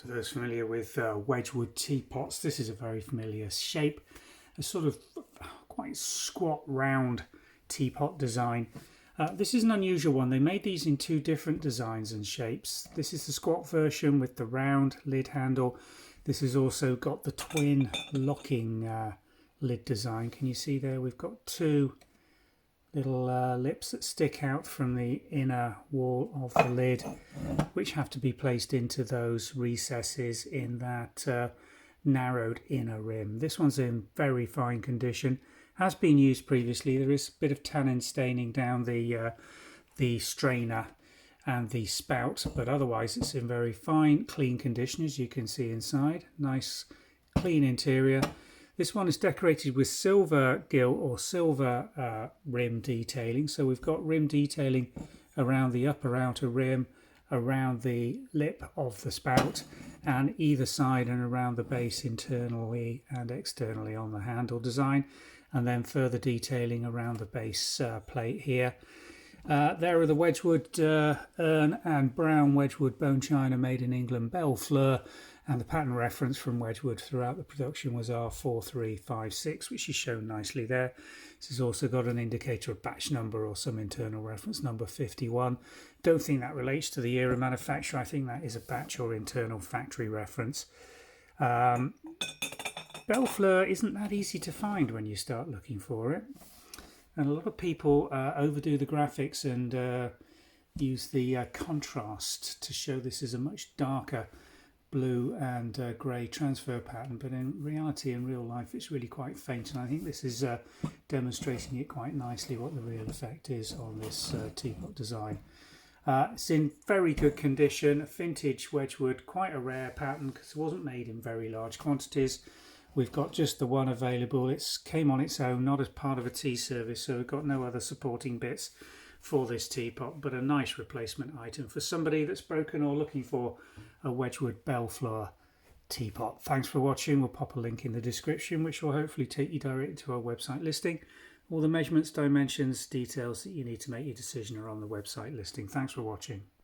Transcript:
To those familiar with Wedgwood teapots, this is a very familiar shape, a sort of quite squat round teapot design. This is an unusual one. They made these in two different designs and shapes. This is the squat version with the round lid handle. This has also got the twin locking lid design. Can you see there? We've got two little lips that stick out from the inner wall of the lid, which have to be placed into those recesses in that narrowed inner rim. This one's in very fine condition, has been used previously. There is a bit of tannin staining down the strainer and the spout, but otherwise it's in very fine, clean condition, as you can see inside. Nice, clean interior. This one is decorated with silver gill or silver rim detailing. So we've got rim detailing around the upper outer rim, around the lip of the spout, and either side and around the base internally and externally on the handle design, and then further detailing around the base plate here. There are the Wedgwood urn and brown Wedgwood bone china made in England, Belle Fleur, and the pattern reference from Wedgwood throughout the production was R4356, which is shown nicely there. This has also got an indicator of batch number or some internal reference number 51. Don't think that relates to the year of manufacture. I think that is a batch or internal factory reference. Belle Fleur isn't that easy to find when you start looking for it. And a lot of people overdo the graphics and use the contrast to show this is a much darker blue and grey transfer pattern, but in reality, in real life, it's really quite faint, and I think this is demonstrating it quite nicely what the real effect is on this teapot design. It's in very good condition, a vintage Wedgwood, quite a rare pattern because it wasn't made in very large quantities. We've got just the one available. It came on its own, not as part of a tea service, so we've got no other supporting bits for this teapot, but a nice replacement item for somebody that's broken or looking for a Wedgwood Belle Fleur teapot. Thanks for watching. We'll pop a link in the description, which will hopefully take you directly to our website listing. All the measurements, dimensions, details that you need to make your decision are on the website listing. Thanks for watching.